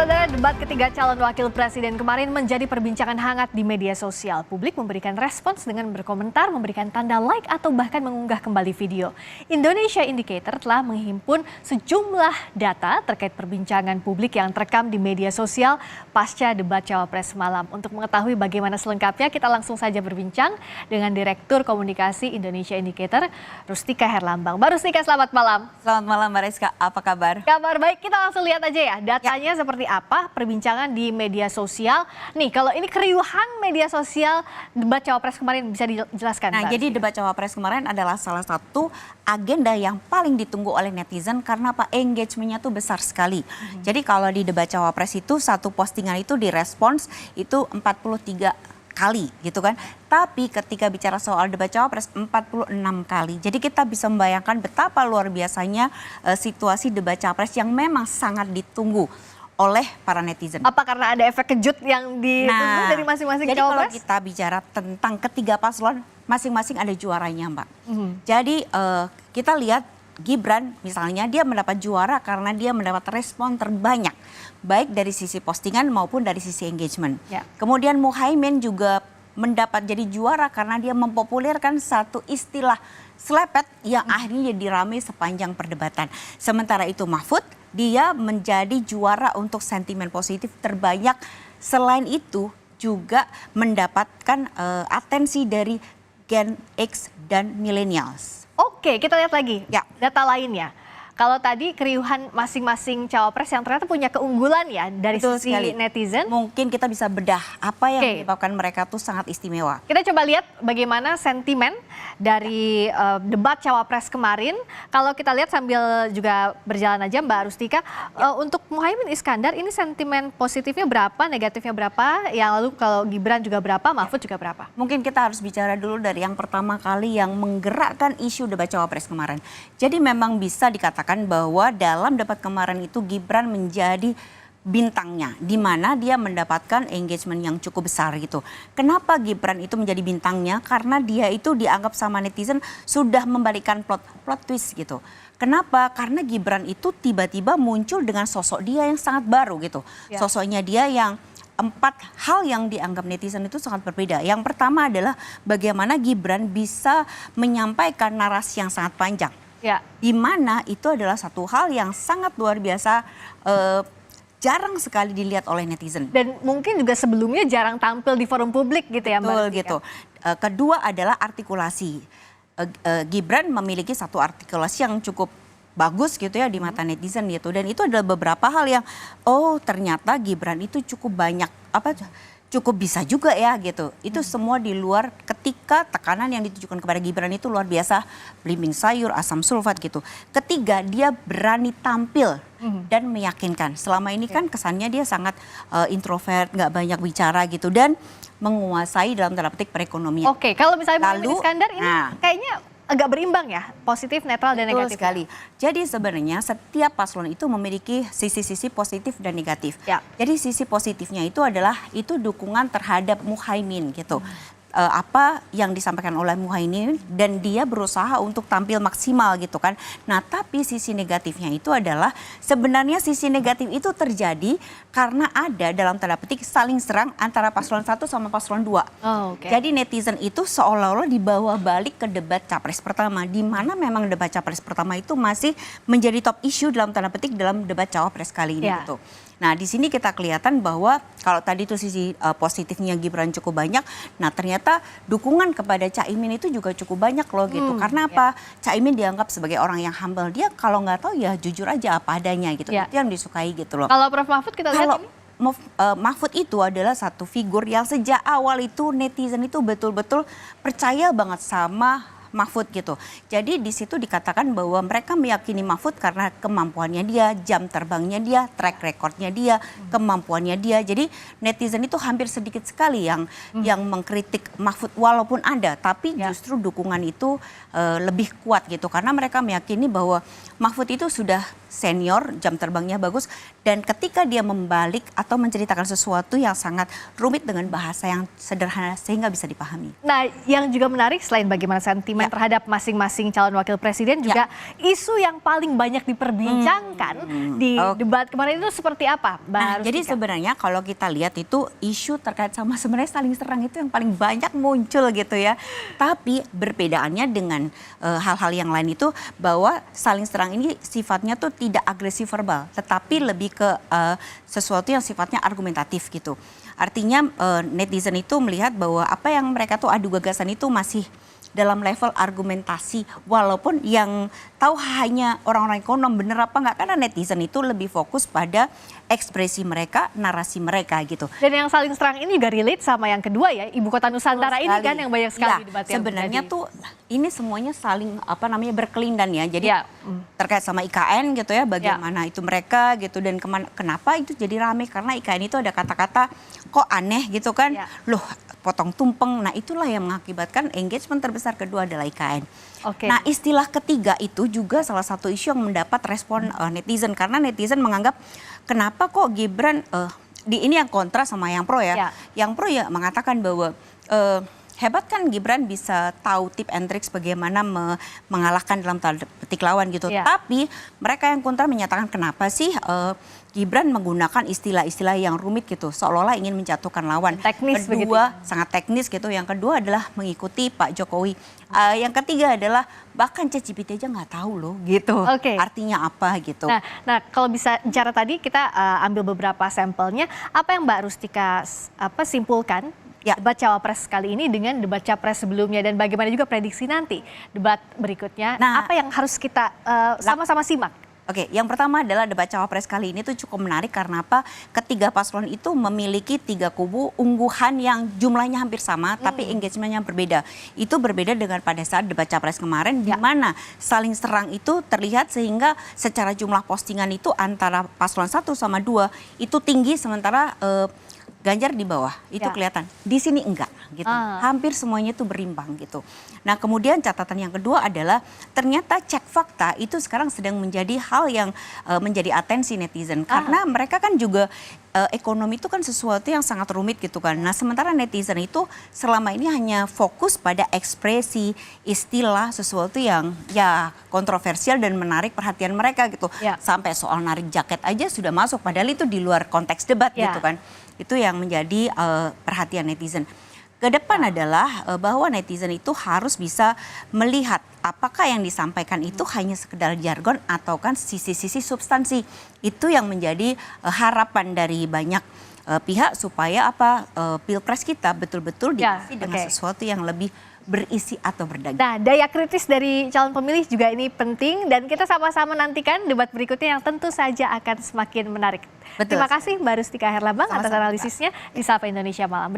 Saudara, debat ketiga calon wakil presiden kemarin menjadi perbincangan hangat di media sosial. Publik memberikan respons dengan berkomentar, memberikan tanda like atau bahkan mengunggah kembali video. Indonesia Indicator telah menghimpun sejumlah data terkait perbincangan publik yang terekam di media sosial pasca debat Cawapres semalam. Untuk mengetahui bagaimana selengkapnya, kita langsung saja berbincang dengan Direktur Komunikasi Indonesia Indicator, Rustika Herlambang. Mbak Rustika, selamat malam. Selamat malam Mbak Rizka, apa kabar? Kabar baik, kita langsung lihat aja ya datanya seperti apa perbincangan di media sosial. Nih, kalau ini keriuhan media sosial debat Cawapres kemarin bisa dijelaskan? Nah, jadi debat Cawapres kemarin adalah salah satu agenda yang paling ditunggu oleh netizen karena apa, engagementnya tuh besar sekali. Jadi kalau di debat Cawapres itu satu postingan itu direspons itu 43 kali gitu kan. Tapi ketika bicara soal debat Cawapres 46 kali. Jadi kita bisa membayangkan betapa luar biasanya situasi debat Cawapres yang memang sangat ditunggu oleh para netizen. Apa karena ada efek kejut yang ditunggu dari masing-masing Cawapres? Jadi kalau kita bicara tentang ketiga paslon, masing-masing ada juaranya, Mbak. Jadi kita lihat Gibran misalnya, dia mendapat juara karena dia mendapat respon terbanyak, baik dari sisi postingan maupun dari sisi engagement. Kemudian Muhaimin juga mendapat jadi juara karena dia mempopulerkan satu istilah selepet yang akhirnya jadi ramai sepanjang perdebatan. Sementara itu Mahfud, dia menjadi juara untuk sentimen positif terbanyak. Selain itu juga mendapatkan atensi dari Gen X dan millennials. Oke, kita lihat lagi data lainnya. Kalau tadi keriuhan masing-masing Cawapres yang ternyata punya keunggulan ya dari sisi netizen. Mungkin kita bisa bedah apa yang menyebabkan mereka tuh sangat istimewa. Kita coba lihat bagaimana sentimen dari debat Cawapres kemarin. Kalau kita lihat sambil juga berjalan aja Mbak Rustika, untuk Muhaimin Iskandar ini sentimen positifnya berapa, negatifnya berapa, yang lalu kalau Gibran juga berapa, Mahfud juga berapa? Mungkin kita harus bicara dulu dari yang pertama kali yang menggerakkan isu debat Cawapres kemarin. Jadi memang bisa dikatakan bahwa dalam debat kemarin itu Gibran menjadi bintangnya, di mana dia mendapatkan engagement yang cukup besar gitu. Kenapa Gibran itu menjadi bintangnya? Karena dia itu dianggap sama netizen sudah membalikkan plot twist gitu. Kenapa? Karena Gibran itu tiba-tiba muncul dengan sosok dia yang sangat baru gitu. Sosoknya dia yang 4 hal yang dianggap netizen itu sangat berbeda. Yang pertama adalah bagaimana Gibran bisa menyampaikan narasi yang sangat panjang. Di mana itu adalah satu hal yang sangat luar biasa, jarang sekali dilihat oleh netizen. Dan mungkin juga sebelumnya jarang tampil di forum publik gitu ya Mbak. Betul gitu. Kedua adalah artikulasi. Gibran memiliki satu artikulasi yang cukup bagus gitu ya di mata netizen gitu. Dan itu adalah beberapa hal yang ternyata Gibran itu cukup banyak cukup bisa juga ya gitu. Itu semua di luar ketika tekanan yang ditujukan kepada Gibran itu luar biasa, belimbing sayur, asam sulfat gitu. Ketiga, dia berani tampil dan meyakinkan. Selama ini kan kesannya dia sangat introvert, nggak banyak bicara gitu dan menguasai dalam tanda petik perekonomian. Oke, kalau misalnya Muhaimin Iskandar ini kayaknya agak berimbang ya, positif, netral, dan negatif. Sekali. Jadi sebenarnya setiap paslon itu memiliki sisi-sisi positif dan negatif. Jadi sisi positifnya itu adalah itu dukungan terhadap Muhaimin gitu. Apa yang disampaikan oleh Muhaimin dan dia berusaha untuk tampil maksimal gitu kan. Nah tapi sisi negatifnya itu adalah sebenarnya sisi negatif itu terjadi karena ada dalam tanda petik saling serang antara paslon 1 sama paslon 2. Jadi netizen itu seolah-olah dibawa balik ke debat Capres pertama, di mana memang debat Capres pertama itu masih menjadi top issue dalam tanda petik dalam debat Cawapres kali ini gitu. Nah di sini kita kelihatan bahwa kalau tadi itu sisi positifnya Gibran cukup banyak, nah ternyata dukungan kepada Caimin itu juga cukup banyak loh gitu. Karena apa? Caimin dianggap sebagai orang yang humble, dia kalau nggak tahu ya jujur aja apa adanya gitu. Itu yang disukai gitu loh. Kalau Prof Mahfud kita lihat ini? Mahfud itu adalah satu figur yang sejak awal itu netizen itu betul-betul percaya banget sama Mahfud gitu. Jadi di situ dikatakan bahwa mereka meyakini Mahfud karena kemampuannya dia, jam terbangnya dia, track recordnya dia, kemampuannya dia. Jadi netizen itu hampir sedikit sekali yang mengkritik Mahfud walaupun ada, tapi justru dukungan itu lebih kuat gitu karena mereka meyakini bahwa Mahfud itu sudah senior, jam terbangnya bagus dan ketika dia membalik atau menceritakan sesuatu yang sangat rumit dengan bahasa yang sederhana sehingga bisa dipahami. Nah, yang juga menarik selain bagaimana sentimen argumen terhadap masing-masing calon wakil presiden juga isu yang paling banyak diperbincangkan di debat kemarin itu seperti apa, Mbak Rustika? Jadi sebenarnya kalau kita lihat itu isu terkait sama sebenarnya saling serang itu yang paling banyak muncul gitu ya. Tapi berbedaannya dengan hal-hal yang lain itu bahwa saling serang ini sifatnya tuh tidak agresif verbal, tetapi lebih ke sesuatu yang sifatnya argumentatif gitu. Artinya netizen itu melihat bahwa apa yang mereka tuh adu gagasan itu masih dalam level argumentasi, walaupun yang tahu hanya orang-orang ekonom bener apa enggak, karena netizen itu lebih fokus pada ekspresi mereka, narasi mereka gitu. Dan yang saling serang ini juga relate sama yang kedua ya, Ibu Kota Nusantara ini kan yang banyak sekali debat yang sebenarnya tuh ini semuanya saling berkelindan ya. Jadi terkait sama IKN gitu ya, bagaimana itu mereka gitu, dan kenapa itu jadi rame, karena IKN itu ada kata-kata kok aneh gitu kan, loh potong tumpeng. Nah itulah yang mengakibatkan engagement terbesar kedua adalah IKN. Nah istilah ketiga itu juga salah satu isu yang mendapat respon netizen, karena netizen menganggap kenapa kok Gibran, ini yang kontra sama yang pro ya. Yang pro ya mengatakan bahwa hebat kan Gibran bisa tahu tip and tricks bagaimana mengalahkan dalam tanda petik lawan gitu. Tapi mereka yang kontra menyatakan kenapa sih Gibran menggunakan istilah-istilah yang rumit gitu, seolah-olah ingin menjatuhkan lawan. Teknis kedua, sangat teknis gitu. Yang kedua adalah mengikuti Pak Jokowi. Yang ketiga adalah bahkan ChatGPT aja nggak tahu loh gitu. Artinya apa gitu. Nah kalau bisa bicara tadi kita ambil beberapa sampelnya. Apa yang Mbak Rustika simpulkan debat cawapres kali ini dengan debat capres sebelumnya, dan bagaimana juga prediksi nanti debat berikutnya? Apa yang harus kita sama-sama simak? Yang pertama adalah debat cawapres kali ini tuh cukup menarik karena apa? Ketiga paslon itu memiliki 3 kubu ungguhan yang jumlahnya hampir sama, tapi engagementnya berbeda. Itu berbeda dengan pada saat debat capres kemarin, di mana saling serang itu terlihat, sehingga secara jumlah postingan itu antara paslon 1 sama 2 itu tinggi, sementara Ganjar di bawah, itu kelihatan. Di sini enggak gitu. Hampir semuanya itu berimbang gitu. Nah kemudian catatan yang kedua adalah ternyata cek fakta itu sekarang sedang menjadi hal yang menjadi atensi netizen. Karena mereka kan juga ekonomi itu kan sesuatu yang sangat rumit gitu kan. Nah sementara netizen itu selama ini hanya fokus pada ekspresi, istilah, sesuatu yang kontroversial dan menarik perhatian mereka gitu. Sampai soal narik jaket aja sudah masuk, padahal itu di luar konteks debat gitu kan. Itu yang menjadi perhatian netizen. Ke depan adalah bahwa netizen itu harus bisa melihat apakah yang disampaikan itu hanya sekedar jargon atau kan sisi-sisi substansi. Itu yang menjadi harapan dari banyak pihak supaya Pilpres kita betul-betul diisi dengan sesuatu yang lebih berisi atau berdagang. Nah, daya kritis dari calon pemilih juga ini penting, dan kita sama-sama nantikan debat berikutnya yang tentu saja akan semakin menarik. Terima kasih Mbak Rustika Herlambang atas analisisnya di Sapa Indonesia Malam.